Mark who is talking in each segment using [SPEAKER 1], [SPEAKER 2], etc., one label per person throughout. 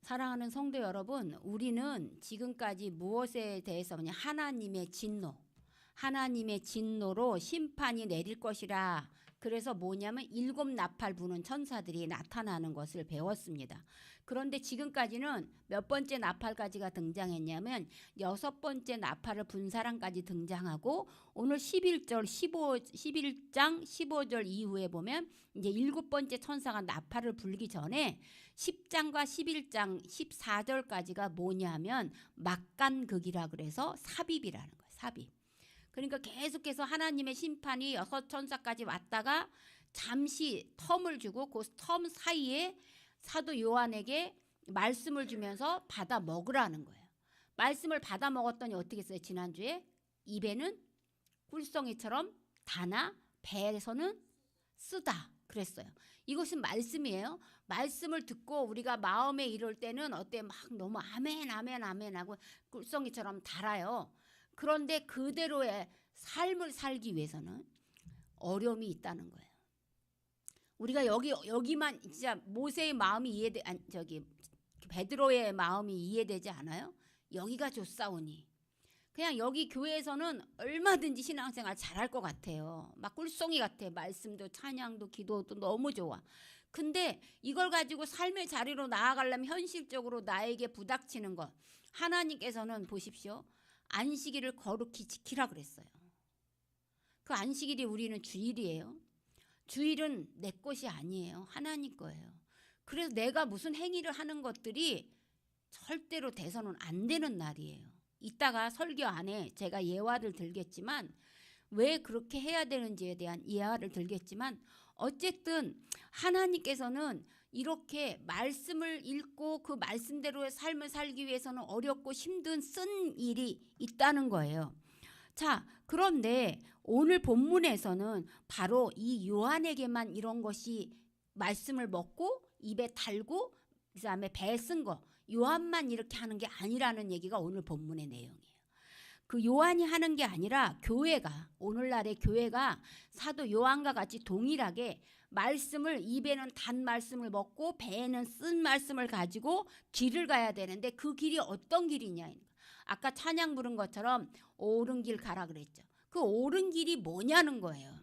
[SPEAKER 1] 사랑하는 성도 여러분, 우리는 지금까지 무엇에 대해서 그냥 하나님의 진노로 심판이 내릴 것이라. 그래서 뭐냐면 7 나팔 부는 천사들이 나타나는 것을 배웠습니다. 그런데 지금까지는 몇 번째 나팔까지가 등장했냐면 6번째 나팔을 분 사람까지 등장하고, 오늘 11장 15절 이후에 보면 이제 7번째 천사가 나팔을 불기 전에 10장과 11장 14절까지가 뭐냐면 막간극이라 그래서 삽입이라는 거예요. 삽입. 그러니까 계속해서 하나님의 심판이 6천사까지 왔다가 잠시 텀을 주고 그 텀 사이에 사도 요한에게 말씀을 주면서 받아 먹으라는 거예요. 말씀을 받아 먹었더니 어떻게 했어요? 지난주에 입에는 꿀송이처럼 다나 배에서는 쓰다 그랬어요. 이것은 말씀이에요. 말씀을 듣고 우리가 마음에 이럴 때는 어때? 막 너무 아멘 아멘 아멘 하고 꿀송이처럼 달아요. 그런데 그대로의 삶을 살기 위해서는 어려움이 있다는 거예요. 우리가 여기만 진짜 모세의 마음이 베드로의 마음이 이해되지 않아요? 여기가 좋사오니. 그냥 여기 교회에서는 얼마든지 신앙생활 잘할 것 같아요. 막 꿀송이 같아. 말씀도 찬양도 기도도 너무 좋아. 근데 이걸 가지고 삶의 자리로 나아가려면 현실적으로 나에게 부닥치는 것. 하나님께서는 보십시오. 안식일을 거룩히 지키라 그랬어요. 그 안식일이 우리는 주일이에요. 주일은 내 것이 아니에요. 하나님 거예요. 그래서 내가 무슨 행위를 하는 것들이 절대로 돼서는 안 되는 날이에요. 이따가 설교 안에 제가 예화를 들겠지만, 왜 그렇게 해야 되는지에 대한 예화를 들겠지만, 어쨌든 하나님께서는 이렇게 말씀을 읽고 그 말씀대로의 삶을 살기 위해서는 어렵고 힘든 쓴 일이 있다는 거예요. 자, 그런데 오늘 본문에서는 바로 이 요한에게만 이런 것이 말씀을 먹고 입에 달고 그다음에 배에 쓴 거, 요한만 이렇게 하는 게 아니라는 얘기가 오늘 본문의 내용이에요. 그 요한이 하는 게 아니라 교회가, 오늘날의 교회가 사도 요한과 같이 동일하게 말씀을, 입에는 단 말씀을 먹고 배에는 쓴 말씀을 가지고 길을 가야 되는데, 그 길이 어떤 길이냐. 아까 찬양 부른 것처럼 옳은 길 가라 그랬죠. 그 옳은 길이 뭐냐는 거예요.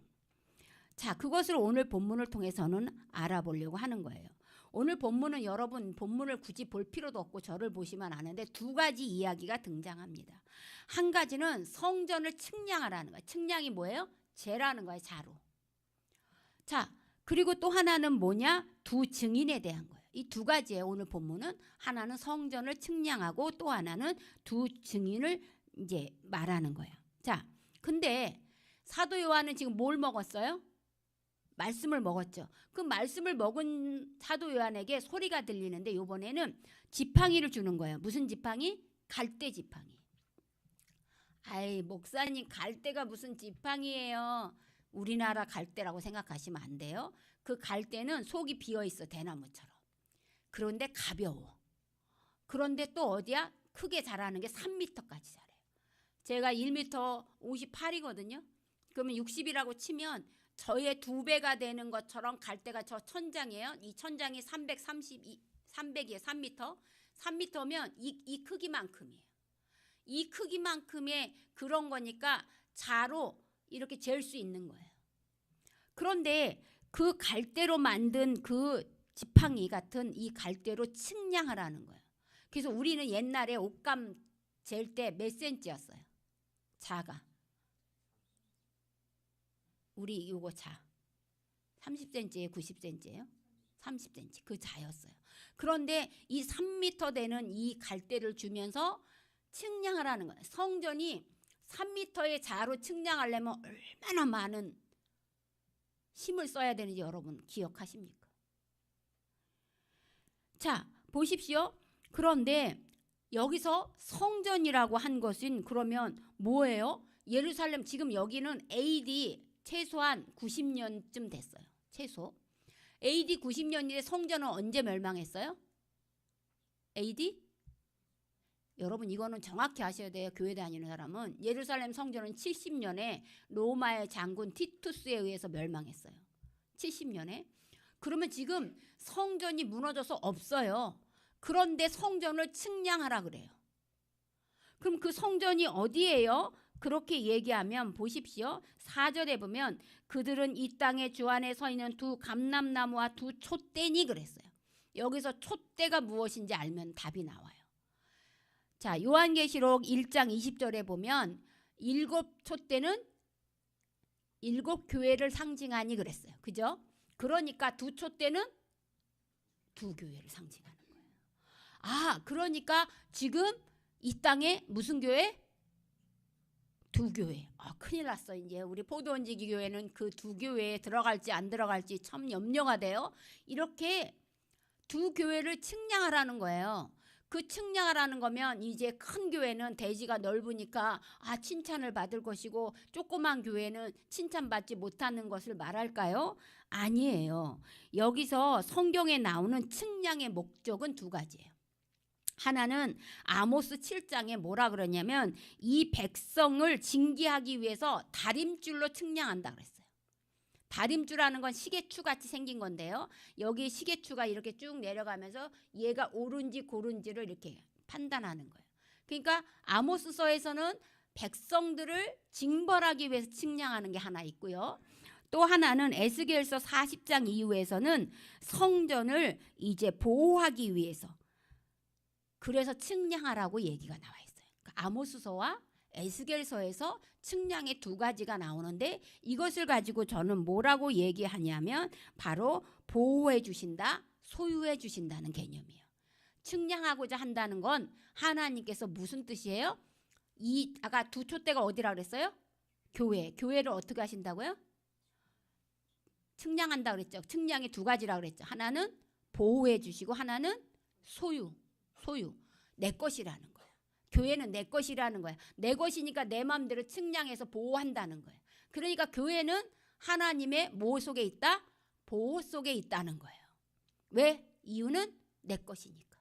[SPEAKER 1] 자, 그것을 오늘 본문을 통해서는 알아보려고 하는 거예요. 오늘 본문은 여러분 본문을 굳이 볼 필요도 없고 저를 보시면 아는데 2가지 이야기가 등장합니다. 한 가지는 성전을 측량하라는 거예요. 측량이 뭐예요? 재라는 거예요. 자로. 자, 그리고 또 하나는 뭐냐? 2 증인에 대한 거예요. 이 2가지예요. 오늘 본문은 하나는 성전을 측량하고 또 하나는 2 증인을 이제 말하는 거예요. 자, 근데 사도 요한은 지금 뭘 먹었어요? 말씀을 먹었죠. 그 말씀을 먹은 사도 요한에게 소리가 들리는데 이번에는 지팡이를 주는 거예요. 무슨 지팡이? 갈대 지팡이. 아이, 목사님 갈대가 무슨 지팡이예요? 우리나라 갈대라고 생각하시면 안 돼요. 그 갈대는 속이 비어있어, 대나무처럼. 그런데 가벼워. 그런데 또 어디야? 크게 자라는 게 3m까지 자라요. 제가 1m 58이거든요. 그러면 60이라고 치면 저의 2배가 되는 것처럼 갈대가 저 천장이에요. 이 천장이 300이에요. 3m. 3m면 이 크기만큼이에요. 이 크기만큼의 그런 거니까 자로 이렇게 잴 수 있는 거예요. 그런데 그 갈대로 만든 그 지팡이 같은 이 갈대로 측량하라는 거예요. 그래서 우리는 옛날에 옷감 잴 때 몇 센치였어요? 자가. 우리 요거 자 30cm에 90cm예요? 30cm 그 자였어요. 그런데 이 3m 되는 이 갈대를 주면서 측량하라는 거예요. 성전이 3m의 자로 측량하려면 얼마나 많은 힘을 써야 되는지 여러분 기억하십니까? 자, 보십시오. 그런데 여기서 성전이라고 한 것은 그러면 뭐예요? 예루살렘, 지금 여기는 AD 최소한 90년쯤 됐어요. 최소. AD 90년인데 성전은 언제 멸망했어요? AD? 여러분 이거는 정확히 아셔야 돼요. 교회 다니는 사람은. 예루살렘 성전은 70년에 로마의 장군 티투스에 의해서 멸망했어요. 70년에. 그러면 지금 성전이 무너져서 없어요. 그런데 성전을 측량하라 그래요. 그럼 그 성전이 어디예요? 그렇게 얘기하면 보십시오. 4절에 보면 그들은 이 땅의 주 안에 서 있는 두 감람나무와 두 촛대니 그랬어요. 여기서 촛대가 무엇인지 알면 답이 나와요. 자, 요한계시록 1장 20절에 보면 7 촛대는 7 교회를 상징하니 그랬어요. 그죠? 그러니까 두 촛대는 두 교회를 상징하는 거예요. 아, 그러니까 지금 이 땅에 무슨 교회? 두 교회. 아, 큰일 났어. 이제 우리 포도원지기 교회는 그 두 교회에 들어갈지 안 들어갈지 참 염려가 돼요. 이렇게 두 교회를 측량하라는 거예요. 그 측량하라는 거면 이제 큰 교회는 대지가 넓으니까 칭찬을 받을 것이고 조그만 교회는 칭찬받지 못하는 것을 말할까요? 아니에요. 여기서 성경에 나오는 측량의 목적은 두 가지예요. 하나는 아모스 7장에 뭐라 그러냐면 이 백성을 징계하기 위해서 다림줄로 측량한다 그랬어요. 다림줄하는 건 시계추 같이 생긴 건데요. 여기 시계추가 이렇게 쭉 내려가면서 얘가 옳은지 고른지를 이렇게 판단하는 거예요. 그러니까 아모스서에서는 백성들을 징벌하기 위해서 측량하는 게 하나 있고요. 또 하나는 에스겔서 40장 이후에서는 성전을 이제 보호하기 위해서 그래서 측량하라고 얘기가 나와 있어요. 그러니까 아모스서와 에스겔서에서 측량의 두 가지가 나오는데 이것을 가지고 저는 뭐라고 얘기하냐면 바로 보호해 주신다, 소유해 주신다는 개념이에요. 측량하고자 한다는 건 하나님께서 무슨 뜻이에요? 아까 두 촛대가 어디라 그랬어요? 교회. 교회를 어떻게 하신다고요? 측량한다 그랬죠. 측량이 두 가지라 그랬죠. 하나는 보호해 주시고 하나는 소유. 내 것이라는 거예요. 교회는 내 것이라는 거야. 내 것이니까 내 마음대로 측량해서 보호한다는 거예요. 그러니까 교회는 하나님의 뭐 속에 있다? 보호 속에 있다는 거예요. 왜? 이유는 내 것이니까.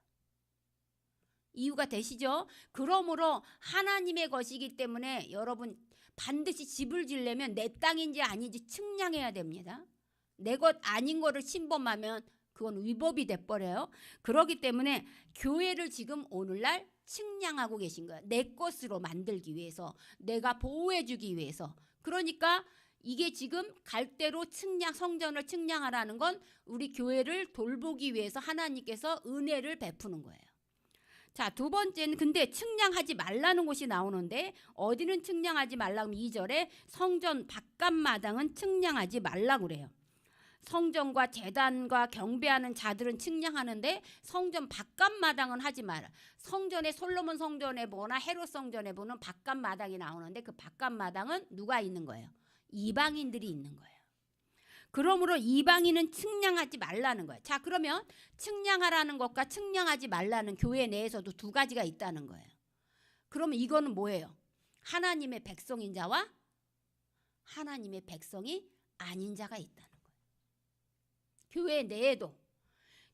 [SPEAKER 1] 이유가 되시죠? 그러므로 하나님의 것이기 때문에 여러분 반드시 집을 지려면 내 땅인지 아닌지 측량해야 됩니다. 내 것 아닌 거를 침범하면 그건 위법이 돼버려요. 그렇기 때문에 교회를 지금 오늘날 측량하고 계신 거예요. 내 것으로 만들기 위해서, 내가 보호해주기 위해서. 그러니까 이게 지금 갈대로 성전을 측량하라는 건 우리 교회를 돌보기 위해서 하나님께서 은혜를 베푸는 거예요. 자, 두 번째는 근데 측량하지 말라는 곳이 나오는데 어디는 측량하지 말라고 하면 2절에 성전 바깥마당은 측량하지 말라고 그래요. 성전과 제단과 경배하는 자들은 측량하는데 성전 바깥마당은 하지 마라. 성전에 솔로몬 성전에 보거나 헤롯 성전에 보는 바깥마당이 나오는데 그 바깥마당은 누가 있는 거예요? 이방인들이 있는 거예요. 그러므로 이방인은 측량하지 말라는 거예요. 자, 그러면 측량하라는 것과 측량하지 말라는 교회 내에서도 두 가지가 있다는 거예요. 그러면 이거는 뭐예요? 하나님의 백성인 자와 하나님의 백성이 아닌 자가 있다는 거예요.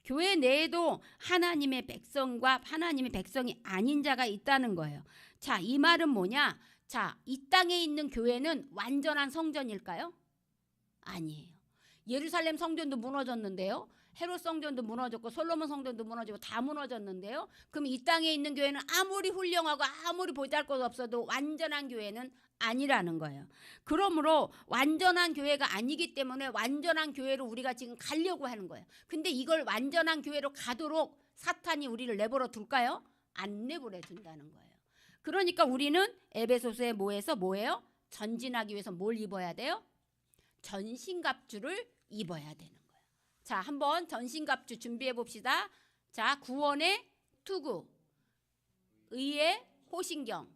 [SPEAKER 1] 교회 내에도 하나님의 백성과 하나님의 백성이 아닌 자가 있다는 거예요. 자, 이 말은 뭐냐? 자, 이 땅에 있는 교회는 완전한 성전일까요? 아니에요. 예루살렘 성전도 무너졌는데요. 헤롯 성전도 무너졌고 솔로몬 성전도 무너지고 다 무너졌는데요. 그럼 이 땅에 있는 교회는 아무리 훌륭하고 아무리 보잘것없어도 완전한 교회는 아니라는 거예요. 그러므로 완전한 교회가 아니기 때문에 완전한 교회로 우리가 지금 가려고 하는 거예요. 근데 이걸 완전한 교회로 가도록 사탄이 우리를 내버려 둘까요? 안 내버려 둔다는 거예요. 그러니까 우리는 에베소서에 뭐예요? 전진하기 위해서 뭘 입어야 돼요? 전신갑주를 입어야 되는 거예요. 자, 한번 전신갑주 준비해 봅시다. 자, 구원의 투구, 의의 호신경,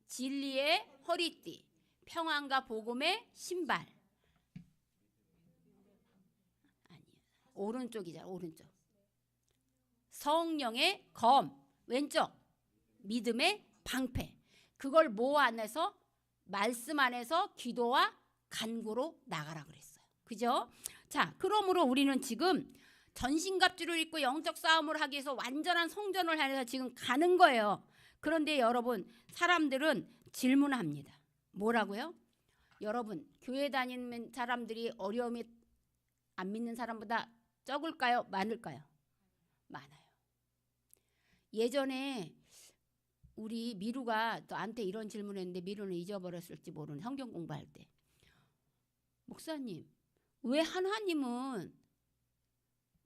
[SPEAKER 1] 진리의 허리띠, 평안과 복음의 신발. 아니요, 오른쪽이잖아, 오른쪽. 성령의 검, 왼쪽. 믿음의 방패. 그걸 뭐 안에서? 말씀 안에서 기도와 간구로 나가라 그랬어요. 그죠? 자, 그러므로 우리는 지금 전신갑주를 입고 영적 싸움을 하기 위해서 완전한 성전을 향해서 지금 가는 거예요. 그런데 여러분, 사람들은 질문합니다. 뭐라고요? 여러분, 교회 다니는 사람들이 어려움이 안 믿는 사람보다 적을까요? 많을까요? 많아요. 예전에 우리 미루가 너한테 이런 질문했는데 미루는 잊어버렸을지 모르는 성경 공부할 때, 목사님 왜 하나님은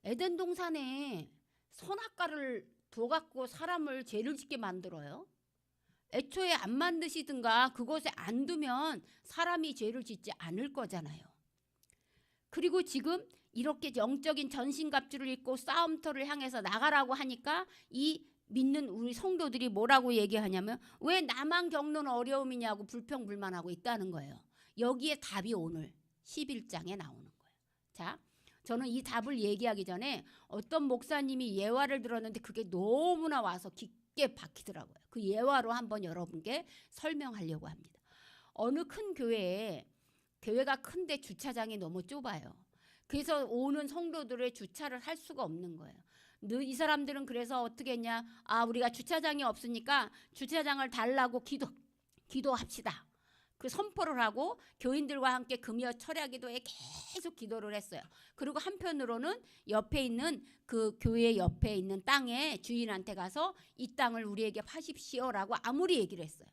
[SPEAKER 1] 에덴 동산에 선악과를 둬갖고 사람을 죄를 짓게 만들어요? 애초에 안 만드시든가 그곳에 안 두면 사람이 죄를 짓지 않을 거잖아요. 그리고 지금 이렇게 영적인 전신갑주를 입고 싸움터를 향해서 나가라고 하니까 이 믿는 우리 성도들이 뭐라고 얘기하냐면 왜 나만 겪는 어려움이냐고 불평불만하고 있다는 거예요. 여기에 답이 오늘 11장에 나오는 거예요. 자, 저는 이 답을 얘기하기 전에 어떤 목사님이 예화를 들었는데 그게 너무나 와서 깊게 박히더라고요. 그 예화로 한번 여러분께 설명하려고 합니다. 어느 큰 교회가 큰데 주차장이 너무 좁아요. 그래서 오는 성도들의 주차를 할 수가 없는 거예요. 이 사람들은 그래서 어떻게 했냐? 우리가 주차장이 없으니까 주차장을 달라고 기도합시다. 그 선포를 하고 교인들과 함께 금요 철야 기도에 계속 기도를 했어요. 그리고 한편으로는 옆에 있는 그 교회 옆에 있는 땅에 주인한테 가서 이 땅을 우리에게 파십시오라고 아무리 얘기를 했어요.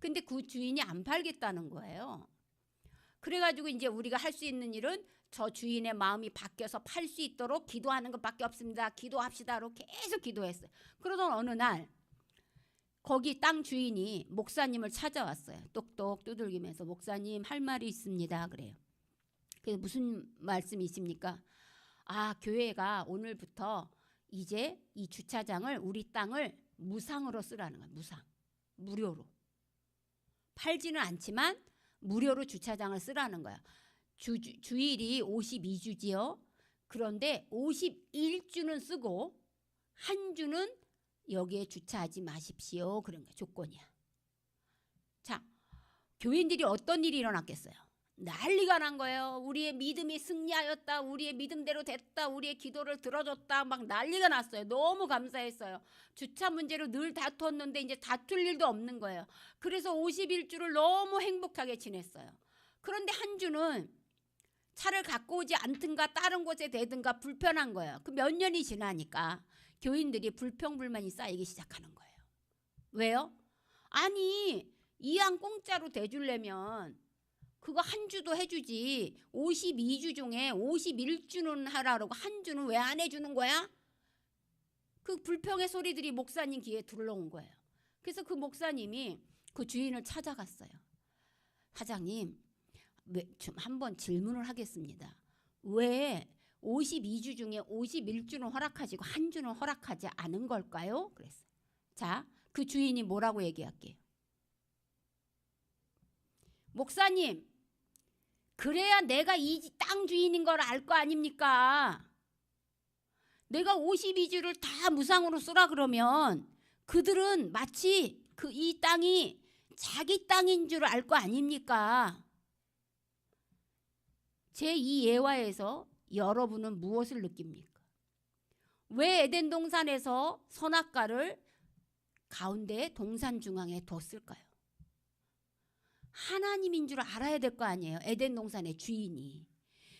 [SPEAKER 1] 근데 그 주인이 안 팔겠다는 거예요. 그래가지고 이제 우리가 할 수 있는 일은 저 주인의 마음이 바뀌어서 팔 수 있도록 기도하는 것밖에 없습니다. 기도합시다로 계속 기도했어요. 그러던 어느 날 거기 땅 주인이 목사님을 찾아왔어요. 똑똑 두들기면서 목사님 할 말이 있습니다. 그래요. 그래서 무슨 말씀이십니까? 교회가 오늘부터 이제 이 주차장을 우리 땅을 무상으로 쓰라는 거예요. 무료로. 팔지는 않지만 무료로 주차장을 쓰라는 거야. 주일이 52주지요. 그런데 51주는 쓰고 한 주는 여기에 주차하지 마십시오. 그런 거 조건이야. 자, 교인들이 어떤 일이 일어났겠어요? 난리가 난 거예요. 우리의 믿음이 승리하였다. 우리의 믿음대로 됐다. 우리의 기도를 들어줬다. 막 난리가 났어요. 너무 감사했어요. 주차 문제로 늘 다투었는데 이제 다툴 일도 없는 거예요. 그래서 51주를 너무 행복하게 지냈어요. 그런데 한 주는 차를 갖고 오지 않든가 다른 곳에 대든가 불편한 거예요. 그 몇 년이 지나니까 교인들이 불평불만이 쌓이기 시작하는 거예요. 왜요? 아니 이 양 공짜로 대주려면 그거 한 주도 해주지 52주 중에 51주는 하라고 한 주는 왜 안 해주는 거야? 그 불평의 소리들이 목사님 귀에 들러온 거예요. 그래서 그 목사님이 그 주인을 찾아갔어요. 사장님 좀 한번 질문을 하겠습니다. 왜 52주 중에 51주는 허락하시고 한 주는 허락하지 않은 걸까요? 그랬어요. 자, 그 주인이 뭐라고 얘기할게요. 목사님, 그래야 내가 이 땅 주인인 걸 알 거 아닙니까? 내가 52주를 다 무상으로 쓰라 그러면 그들은 마치 이 땅이 자기 땅인 줄 알 거 아닙니까? 제 이 예화에서 여러분은 무엇을 느낍니까? 왜 에덴 동산에서 선악과를 가운데 동산 중앙에 뒀을까요? 하나님인 줄 알아야 될 거 아니에요. 에덴 동산의 주인이.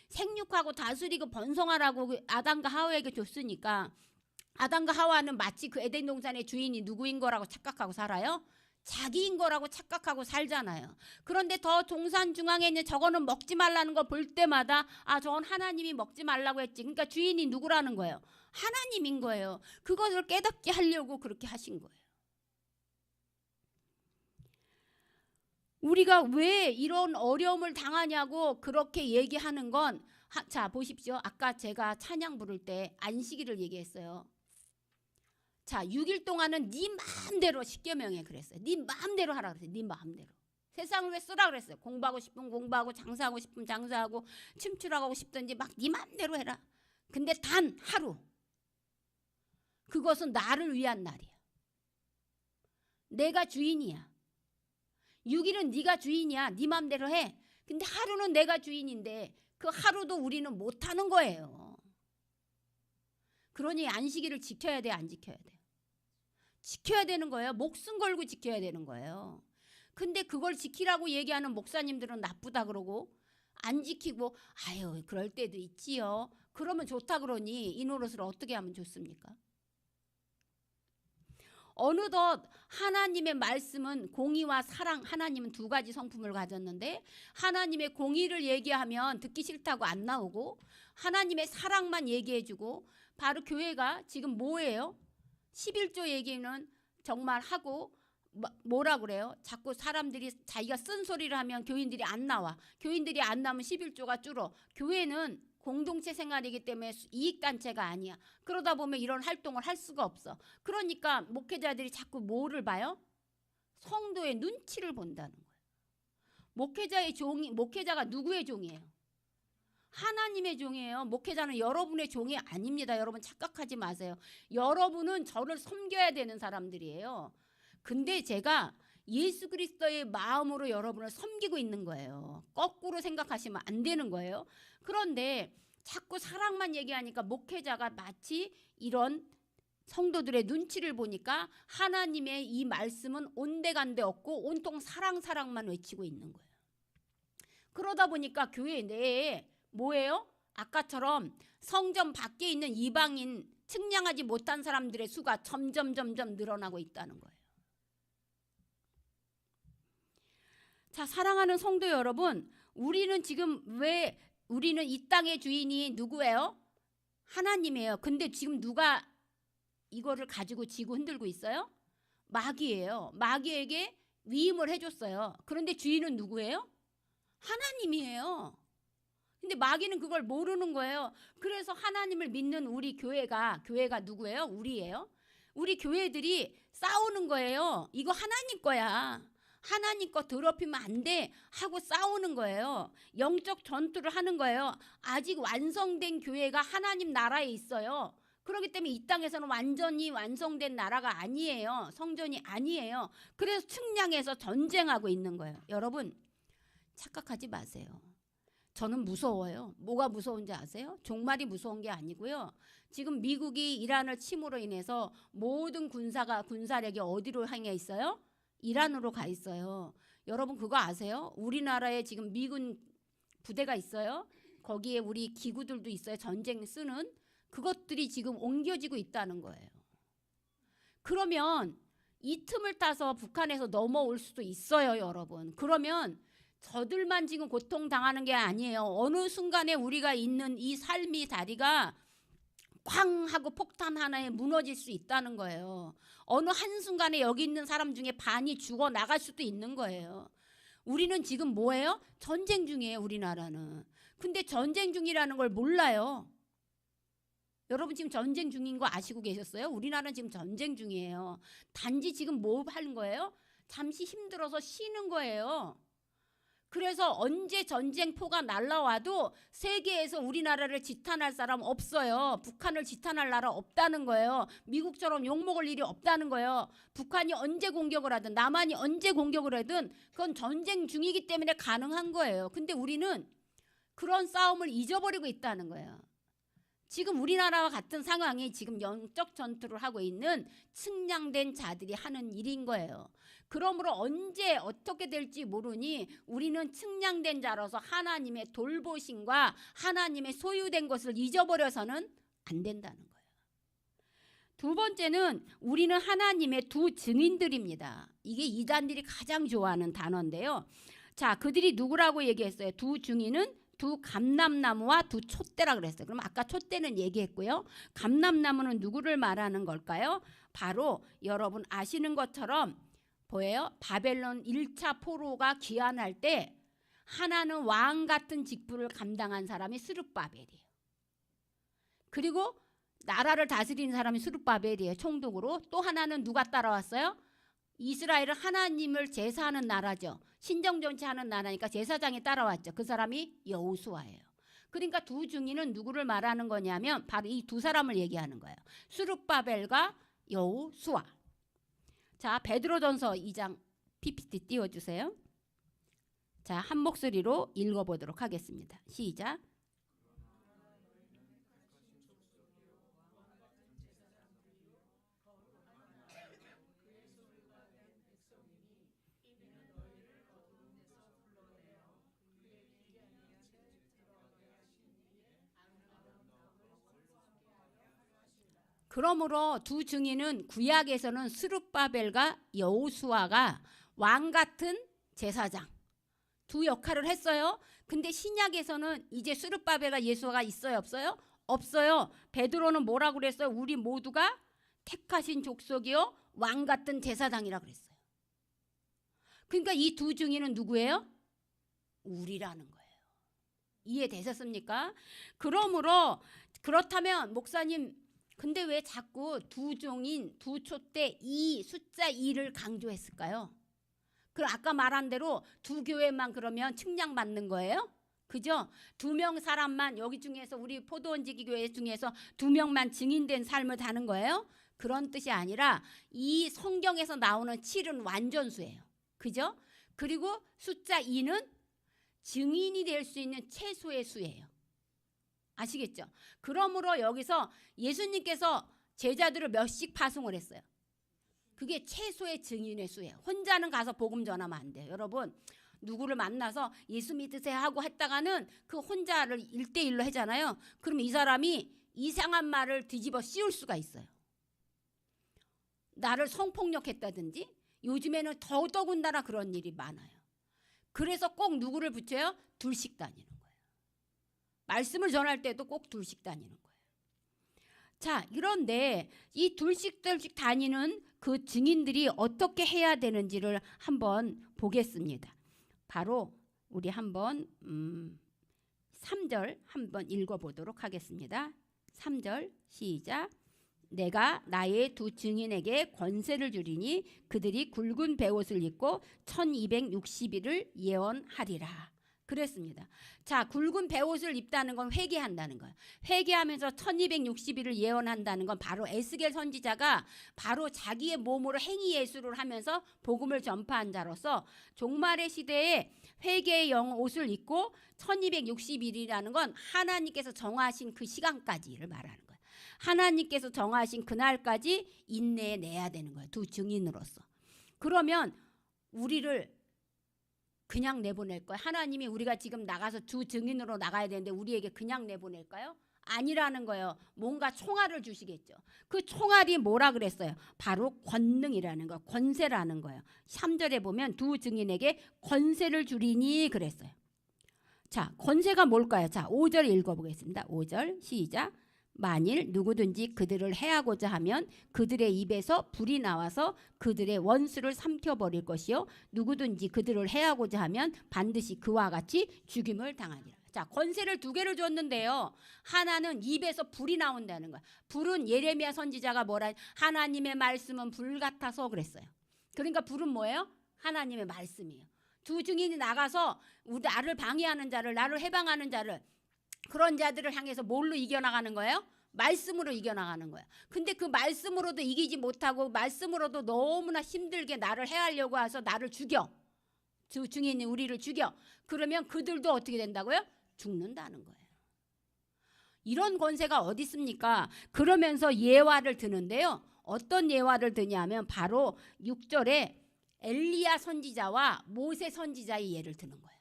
[SPEAKER 1] 생육하고 다스리고 번성하라고 아담과 하와에게 줬으니까 아담과 하와는 마치 그 에덴 동산의 주인이 누구인 거라고 착각하고 살아요? 자기인 거라고 착각하고 살잖아요. 그런데 더 동산 중앙에 있는 저거는 먹지 말라는 거 볼 때마다 저건 하나님이 먹지 말라고 했지. 그러니까 주인이 누구라는 거예요? 하나님인 거예요. 그것을 깨닫게 하려고 그렇게 하신 거예요. 우리가 왜 이런 어려움을 당하냐고 그렇게 얘기하는 건 자 보십시오. 아까 제가 찬양 부를 때 안식일을 얘기했어요. 자 6일 동안은 네 마음대로 십계명에 그랬어요. 네 마음대로 하라 그랬어요. 네 마음대로. 세상을 왜 쓰라 그랬어요. 공부하고 싶으면 공부하고 장사하고 싶으면 장사하고 춤추라고 하고 싶든지 막 네 마음대로 해라. 근데 단 하루 그것은 나를 위한 날이야. 내가 주인이야. 6일은 네가 주인이야. 네 마음대로 해. 근데 하루는 내가 주인인데 그 하루도 우리는 못하는 거예요. 그러니 안식일을 지켜야 돼, 안 지켜야 돼? 지켜야 되는 거예요. 목숨 걸고 지켜야 되는 거예요. 근데 그걸 지키라고 얘기하는 목사님들은 나쁘다 그러고 안 지키고 그럴 때도 있지요. 그러면 좋다 그러니 이 노릇을 어떻게 하면 좋습니까? 어느덧 하나님의 말씀은 공의와 사랑, 하나님은 두 가지 성품을 가졌는데 하나님의 공의를 얘기하면 듣기 싫다고 안 나오고 하나님의 사랑만 얘기해주고 바로 교회가 지금 뭐예요? 11조 얘기는 정말 하고 뭐라 그래요? 자꾸 사람들이 자기가 쓴소리를 하면 교인들이 안 나와. 교인들이 안 나오면 11조가 줄어. 교회는 공동체 생활이기 때문에 이익단체가 아니야. 그러다 보면 이런 활동을 할 수가 없어. 그러니까 목회자들이 자꾸 뭐를 봐요? 성도의 눈치를 본다는 거예요. 목회자가 누구의 종이에요? 하나님의 종이에요. 목회자는 여러분의 종이 아닙니다. 여러분 착각하지 마세요. 여러분은 저를 섬겨야 되는 사람들이에요. 근데 제가 예수 그리스도의 마음으로 여러분을 섬기고 있는 거예요. 거꾸로 생각하시면 안 되는 거예요. 그런데 자꾸 사랑만 얘기하니까 목회자가 마치 이런 성도들의 눈치를 보니까 하나님의 이 말씀은 온데간데 없고 온통 사랑만 외치고 있는 거예요. 그러다 보니까 교회 내에 뭐예요? 아까처럼 성전 밖에 있는 이방인 측량하지 못한 사람들의 수가 점점 늘어나고 있다는 거예요. 자, 사랑하는 성도 여러분, 우리는 지금 왜 우리는 이 땅의 주인이 누구예요? 하나님이에요. 근데 지금 누가 이거를 가지고 지고 흔들고 있어요? 마귀예요. 마귀에게 위임을 해줬어요. 그런데 주인은 누구예요? 하나님이에요. 근데 마귀는 그걸 모르는 거예요. 그래서 하나님을 믿는 우리 교회가 누구예요? 우리예요. 우리 교회들이 싸우는 거예요. 이거 하나님 거야. 하나님 거 더럽히면 안 돼 하고 싸우는 거예요. 영적 전투를 하는 거예요. 아직 완성된 교회가 하나님 나라에 있어요. 그렇기 때문에 이 땅에서는 완전히 완성된 나라가 아니에요. 성전이 아니에요. 그래서 측량해서 전쟁하고 있는 거예요. 여러분 착각하지 마세요. 저는 무서워요. 뭐가 무서운지 아세요? 종말이 무서운 게 아니고요. 지금 미국이 이란을 침으로 인해서 모든 군사력이 어디로 향해 있어요? 이란으로 가 있어요. 여러분 그거 아세요? 우리나라에 지금 미군 부대가 있어요. 거기에 우리 기구들도 있어요. 전쟁 쓰는 그것들이 지금 옮겨지고 있다는 거예요. 그러면 이 틈을 타서 북한에서 넘어올 수도 있어요, 여러분. 그러면 저들만 지금 고통당하는 게 아니에요. 어느 순간에 우리가 있는 이 삶의 자리가 쾅 하고 폭탄 하나에 무너질 수 있다는 거예요. 어느 한순간에 여기 있는 사람 중에 반이 죽어 나갈 수도 있는 거예요. 우리는 지금 뭐예요? 전쟁 중이에요, 우리나라는. 근데 전쟁 중이라는 걸 몰라요. 여러분 지금 전쟁 중인 거 아시고 계셨어요? 우리나라는 지금 전쟁 중이에요. 단지 지금 뭐 하는 거예요? 잠시 힘들어서 쉬는 거예요. 그래서 언제 전쟁포가 날라와도 세계에서 우리나라를 지탄할 사람 없어요. 북한을 지탄할 나라 없다는 거예요. 미국처럼 욕먹을 일이 없다는 거예요. 북한이 언제 공격을 하든 남한이 언제 공격을 하든 그건 전쟁 중이기 때문에 가능한 거예요. 근데 우리는 그런 싸움을 잊어버리고 있다는 거예요. 지금 우리나라와 같은 상황이 지금 영적 전투를 하고 있는 측량된 자들이 하는 일인 거예요. 그러므로 언제 어떻게 될지 모르니 우리는 측량된 자로서 하나님의 돌보심과 하나님의 소유된 것을 잊어버려서는 안 된다는 거예요. 두 번째는 우리는 하나님의 두 증인들입니다. 이게 이단들이 가장 좋아하는 단어인데요. 자, 그들이 누구라고 얘기했어요? 두 증인은 두 감람나무와 두 촛대라 그랬어요. 그럼 아까 촛대는 얘기했고요. 감람나무는 누구를 말하는 걸까요? 바로 여러분 아시는 것처럼 뭐예요? 바벨론 1차 포로가 귀환할 때 하나는 왕 같은 직분을 감당한 사람이 스룹바벨이에요. 그리고 나라를 다스리는 사람이 스룹바벨이에요. 총독으로. 또 하나는 누가 따라왔어요? 이스라엘은 하나님을 제사하는 나라죠. 신정정치하는 나라니까 제사장이 따라왔죠. 그 사람이 여호수아예요. 그러니까 두 증인은 누구를 말하는 거냐면 바로 이 두 사람을 얘기하는 거예요. 스룹바벨과 여호수아. 자, 베드로전서 2장 PPT 띄워주세요. 자, 한 목소리로 읽어보도록 하겠습니다. 시작. 그러므로 두 증인은 구약에서는 스룹바벨과 여호수아가 왕 같은 제사장 두 역할을 했어요. 근데 신약에서는 이제 스룹바벨과 예수아가 있어요, 없어요? 없어요. 베드로는 뭐라고 그랬어요? 우리 모두가 택하신 족속이요 왕 같은 제사장이라 그랬어요. 그러니까 이 두 증인은 누구예요? 우리라는 거예요. 이해되셨습니까? 그러므로 그렇다면 목사님 근데 왜 자꾸 두 증인 두 촛대 이 숫자 2를 강조했을까요? 그럼 아까 말한 대로 두 교회만 그러면 측량받는 거예요? 그죠? 2명 사람만 여기 중에서 우리 포도원지기 교회 중에서 2명만 증인된 삶을 사는 거예요? 그런 뜻이 아니라 이 성경에서 나오는 7은 완전수예요. 그죠? 그리고 숫자 2는 증인이 될 수 있는 최소의 수예요. 아시겠죠? 그러므로 여기서 예수님께서 제자들을 몇씩 파송을 했어요. 그게 최소의 증인의 수예요. 혼자는 가서 복음 전하면 안 돼요. 여러분 누구를 만나서 예수 믿으세요 하고 했다가는 그 혼자를 1대1로 하잖아요. 그럼 이 사람이 이상한 말을 뒤집어 씌울 수가 있어요. 나를 성폭력했다든지 요즘에는 더더군다나 그런 일이 많아요. 그래서 꼭 누구를 붙여요? 둘씩 다니는 거예요. 말씀을 전할 때도 꼭 둘씩 다니는 거예요. 자, 그런데 이 둘씩 다니는 그 증인들이 어떻게 해야 되는지를 한번 보겠습니다. 바로 우리 한번 3절 한번 읽어보도록 하겠습니다. 3절 시작. 내가 나의 두 증인에게 권세를 주리니 그들이 굵은 베옷을 입고 1260일을 예언하리라. 그랬습니다. 자, 굵은 베옷을 입다는 건 회개한다는 거예요. 회개하면서 1260일을 예언한다는 건 바로 에스겔 선지자가 바로 자기의 몸으로 행위 예수를 하면서 복음을 전파한 자로서 종말의 시대에 회개의 옷을 입고 1260일이라는 건 하나님께서 정하신 그 시간까지를 말하는 거예요. 하나님께서 정하신 그날까지 인내해내야 되는 거예요. 두 증인으로서. 그러면 우리를 그냥 내보낼 거예요. 하나님이 우리가 지금 나가서 두 증인으로 나가야 되는데 우리에게 그냥 내보낼까요? 아니라는 거예요. 뭔가 총알을 주시겠죠. 그 총알이 뭐라 그랬어요? 바로 권능이라는 거, 권세라는 거예요. 3절에 보면 두 증인에게 권세를 주리니 그랬어요. 자, 권세가 뭘까요? 자, 5절 읽어보겠습니다. 5절 시작. 만일 누구든지 그들을 해하고자 하면 그들의 입에서 불이 나와서 그들의 원수를 삼켜버릴 것이요 누구든지 그들을 해하고자 하면 반드시 그와 같이 죽임을 당하리라. 자, 권세를 두 개를 줬는데요. 하나는 입에서 불이 나온다는 거야. 불은 예레미야 선지자가 뭐라 하나님의 말씀은 불 같아서 그랬어요. 그러니까 불은 뭐예요? 하나님의 말씀이에요. 두 증인이 나가서 나를 방해하는 자를 나를 해방하는 자를 그런 자들을 향해서 뭘로 이겨나가는 거예요? 말씀으로 이겨나가는 거예요. 근데 그 말씀으로도 이기지 못하고 말씀으로도 너무나 힘들게 나를 해하려고 해서 나를 죽여. 두 증인이 우리를 죽여. 그러면 그들도 어떻게 된다고요? 죽는다는 거예요. 이런 권세가 어디 있습니까? 그러면서 예화를 드는데요. 어떤 예화를 드냐면 바로 6절에 엘리야 선지자와 모세 선지자의 예를 드는 거예요.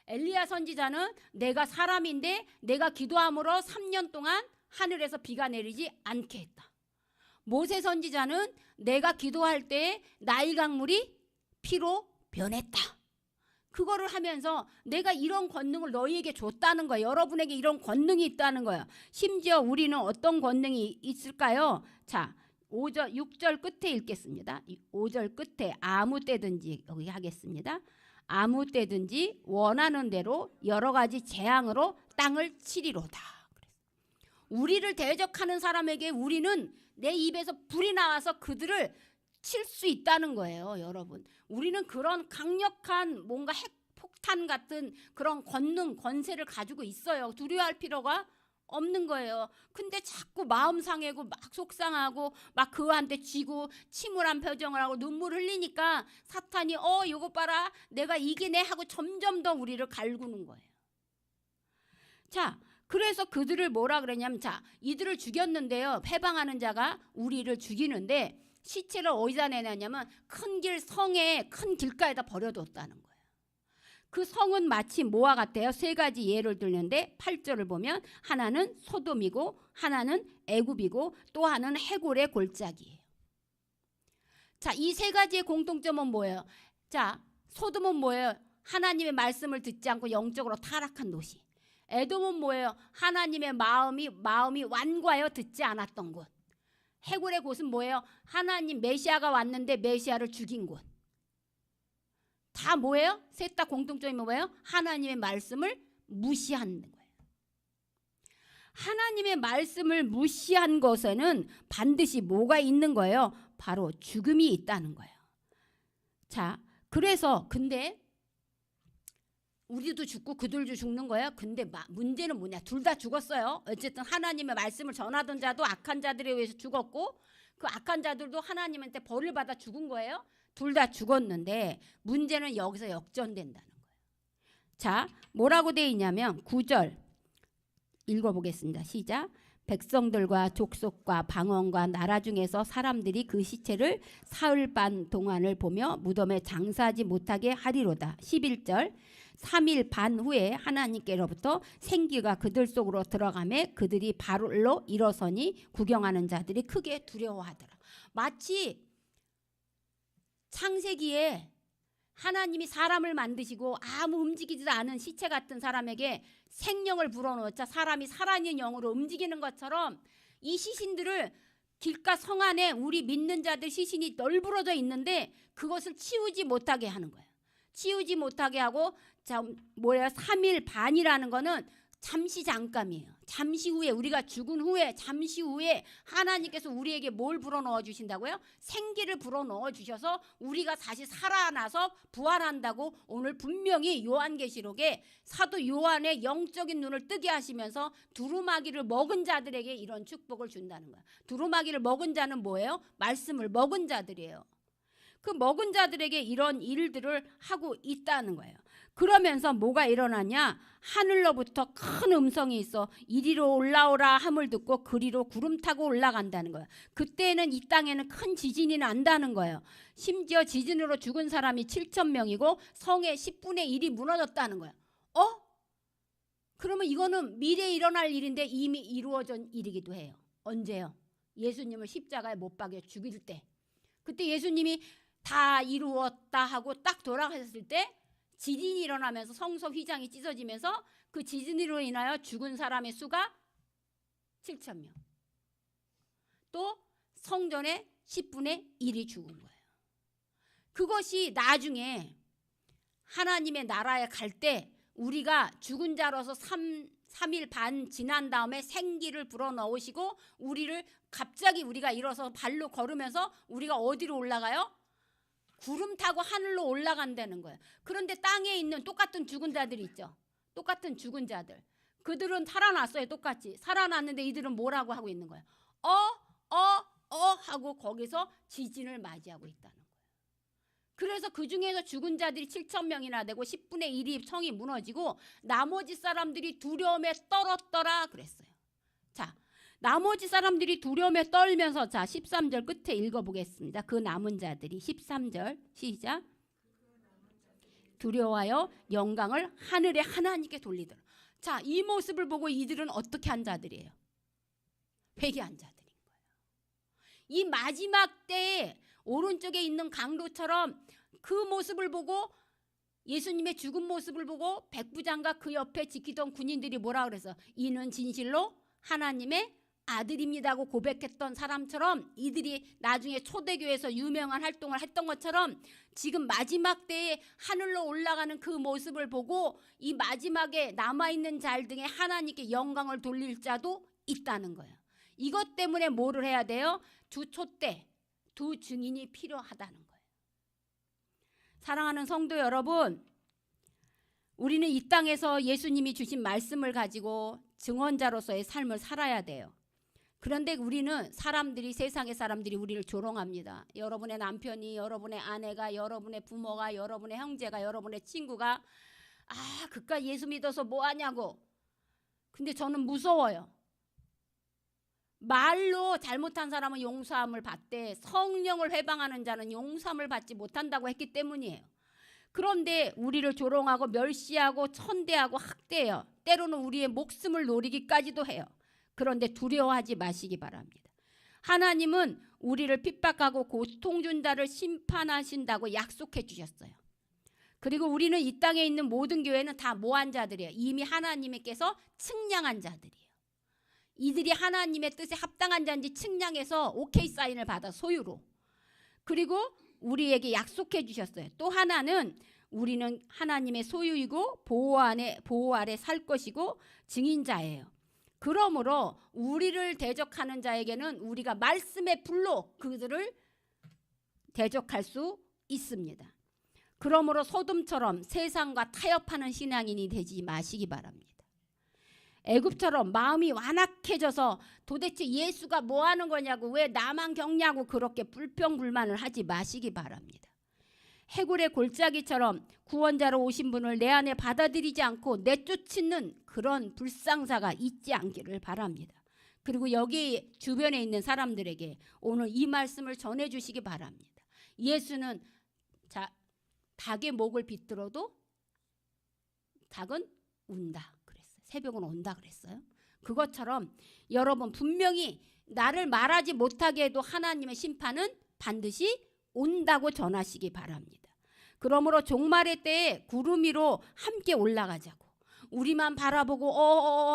[SPEAKER 1] 엘리야 선지자는 내가 사람인데 내가 기도함으로 3년 동안 하늘에서 비가 내리지 않게 했다. 모세 선지자는 내가 기도할 때에 나일 강물이 피로 변했다. 그거를 하면서 내가 이런 권능을 너희에게 줬다는 거예요. 여러분에게 이런 권능이 있다는 거예요. 심지어 우리는 어떤 권능이 있을까요? 자, 5절, 6절 끝에 읽겠습니다. 5절 끝에 아무 때든지 여기 하겠습니다. 아무 때든지 원하는 대로 여러 가지 재앙으로 땅을 치리로다. 우리를 대적하는 사람에게 우리는 내 입에서 불이 나와서 그들을 칠 수 있다는 거예요, 여러분. 우리는 그런 강력한 뭔가 핵폭탄 같은 그런 권능, 권세를 가지고 있어요. 두려워할 필요가 없는 거예요. 근데 자꾸 마음 상하고 막 속상하고 막 그한테 쥐고 침울한 표정을 하고 눈물 흘리니까 사탄이 이거 봐라 내가 이기네 하고 점점 더 우리를 갈구는 거예요. 자, 그래서 그들을 뭐라 그러냐면 자, 이들을 죽였는데요. 해방하는 자가 우리를 죽이는데 시체를 어디다 내놨냐면 큰 길 성에 큰 길가에다 버려뒀다는 거예요. 그 성은 마치 뭐와 같아요? 세 가지 예를 들는데 8절을 보면 하나는 소돔이고 하나는 애굽이고 또 하나는 해골의 골짜기예요. 자, 이 세 가지의 공통점은 뭐예요? 자, 소돔은 뭐예요? 하나님의 말씀을 듣지 않고 영적으로 타락한 도시. 에돔은 뭐예요? 하나님의 마음이 완고하여 듣지 않았던 곳. 해골의 곳은 뭐예요? 하나님 메시아가 왔는데 메시아를 죽인 곳. 다 뭐예요? 셋 다 공통점이 뭐예요? 하나님의 말씀을 무시한 거예요. 하나님의 말씀을 무시한 것에는 반드시 뭐가 있는 거예요? 바로 죽음이 있다는 거예요. 자, 그래서 근데 우리도 죽고 그들도 죽는 거예요. 근데 문제는 뭐냐? 둘 다 죽었어요. 어쨌든 하나님의 말씀을 전하던 자도 악한 자들에 의해서 죽었고 그 악한 자들도 하나님한테 벌을 받아 죽은 거예요. 둘 다 죽었는데 문제는 여기서 역전된다는 거예요. 자, 뭐라고 돼 있냐면 9절 읽어보겠습니다. 시작. 백성들과 족속과 방언과 나라 중에서 사람들이 그 시체를 사흘 반 동안을 보며 무덤에 장사하지 못하게 하리로다. 11절 3일 반 후에 하나님께로부터 생기가 그들 속으로 들어가매 그들이 발로 일어서니 구경하는 자들이 크게 두려워하더라. 마치 창세기에 하나님이 사람을 만드시고 아무 움직이지도 않은 시체 같은 사람에게 생명을 불어넣자 사람이 살아있는 영으로 움직이는 것처럼 이 시신들을 길가 성 안에 우리 믿는 자들 시신이 널브러져 있는데 그것을 치우지 못하게 하는 거예요. 치우지 못하게 하고 3일 반이라는 거는 잠시 잠깐이에요. 잠시 후에 우리가 죽은 후에 잠시 후에 하나님께서 우리에게 뭘 불어넣어 주신다고요? 생기를 불어넣어 주셔서 우리가 다시 살아나서 부활한다고 오늘 분명히 요한계시록에 사도 요한의 영적인 눈을 뜨게 하시면서 두루마기를 먹은 자들에게 이런 축복을 준다는 거야. 두루마기를 먹은 자는 뭐예요? 말씀을 먹은 자들이에요. 그 먹은 자들에게 이런 일들을 하고 있다는 거예요. 그러면서 뭐가 일어나냐? 하늘로부터 큰 음성이 있어 이리로 올라오라 함을 듣고 그리로 구름 타고 올라간다는 거예요. 그때는 이 땅에는 큰 지진이 난다는 거예요. 심지어 지진으로 죽은 사람이 7,000명이고 성의 10분의 1이 무너졌다는 거예요. 그러면 이거는 미래에 일어날 일인데 이미 이루어진 일이기도 해요. 언제요? 예수님을 십자가에 못 박여 죽일 때. 그때 예수님이 다 이루었다 하고 딱 돌아가셨을 때 지진이 일어나면서 성소 휘장이 찢어지면서 그 지진으로 인하여 죽은 사람의 수가 7,000명. 또 성전의 10분의 1이 죽은 거예요. 그것이 나중에 하나님의 나라에 갈 때 우리가 죽은 자로서 3일 반 지난 다음에 생기를 불어넣으시고 우리를 갑자기 우리가 일어서 발로 걸으면서 우리가 어디로 올라가요? 구름 타고 하늘로 올라간다는 거예요. 그런데 땅에 있는 똑같은 죽은 자들이 있죠. 똑같은 죽은 자들. 그들은 살아났어요. 똑같이. 살아났는데 이들은 뭐라고 하고 있는 거예요? 하고 거기서 지진을 맞이하고 있다는 거예요. 그래서 그 중에서 죽은 자들이 7,000명이나 되고 10분의 1이 성이 무너지고 나머지 사람들이 두려움에 떨었더라 그랬어요. 자, 나머지 사람들이 두려움에 떨면서 자 13절 끝에 읽어보겠습니다. 그 남은 자들이 13절 시작. 두려워하여 영광을 하늘의 하나님께 돌리더라. 자, 이 모습을 보고 이들은 어떻게 한 자들이에요? 회개한 자들인 거예요. 이 마지막 때에 오른쪽에 있는 강도처럼 그 모습을 보고 예수님의 죽은 모습을 보고 백부장과 그 옆에 지키던 군인들이 뭐라 그래서 이는 진실로 하나님의 아들입니다고 고백했던 사람처럼 이들이 나중에 초대교회에서 유명한 활동을 했던 것처럼 지금 마지막 때에 하늘로 올라가는 그 모습을 보고 이 마지막에 남아있는 자 등에 하나님께 영광을 돌릴 자도 있다는 거예요. 이것 때문에 뭐를 해야 돼요? 두 촛대, 두 증인이 필요하다는 거예요. 사랑하는 성도 여러분, 우리는 이 땅에서 예수님이 주신 말씀을 가지고 증언자로서의 삶을 살아야 돼요. 그런데 우리는 세상의 사람들이 우리를 조롱합니다. 여러분의 남편이, 여러분의 아내가, 여러분의 부모가, 여러분의 형제가, 여러분의 친구가 그깟 예수 믿어서 뭐 하냐고. 근데 저는 무서워요. 말로 잘못한 사람은 용서함을 받되 성령을 회방하는 자는 용서함을 받지 못한다고 했기 때문이에요. 그런데 우리를 조롱하고 멸시하고 천대하고 학대해요. 때로는 우리의 목숨을 노리기까지도 해요. 그런데 두려워하지 마시기 바랍니다. 하나님은 우리를 핍박하고 고통 준 자를 심판하신다고 약속해 주셨어요. 그리고 우리는 이 땅에 있는 모든 교회는 다 뭐한 자들이에요? 이미 하나님께서 측량한 자들이에요. 이들이 하나님의 뜻에 합당한 자인지 측량해서 오케이 사인을 받아 소유로. 그리고 우리에게 약속해 주셨어요. 또 하나는 우리는 하나님의 소유이고 보호 아래 살 것이고 증인자예요. 그러므로 우리를 대적하는 자에게는 우리가 말씀의 불로 그들을 대적할 수 있습니다. 그러므로 소돔처럼 세상과 타협하는 신앙인이 되지 마시기 바랍니다. 애굽처럼 마음이 완악해져서 도대체 예수가 뭐 하는 거냐고, 왜 나만 겪냐고 그렇게 불평불만을 하지 마시기 바랍니다. 해골의 골짜기처럼 구원자로 오신 분을 내 안에 받아들이지 않고 내쫓는 그런 불상사가 있지 않기를 바랍니다. 그리고 여기 주변에 있는 사람들에게 오늘 이 말씀을 전해주시기 바랍니다. 예수는 닭의 목을 비틀어도 닭은 운다 그랬어요. 새벽은 온다 그랬어요. 그것처럼 여러분 분명히 나를 말하지 못하게 해도 하나님의 심판은 반드시 온다고 전하시기 바랍니다. 그러므로 종말의 때에 구름 위로 함께 올라가자고, 우리만 바라보고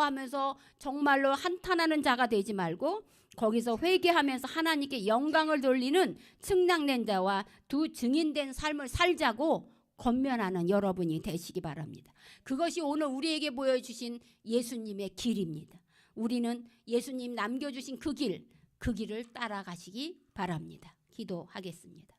[SPEAKER 1] 하면서 정말로 한탄하는 자가 되지 말고 거기서 회개하면서 하나님께 영광을 돌리는 측량된 자와 두 증인된 삶을 살자고 권면하는 여러분이 되시기 바랍니다. 그것이 오늘 우리에게 보여주신 예수님의 길입니다. 우리는 예수님 남겨주신 그 길을 따라가시기 바랍니다. 기도하겠습니다.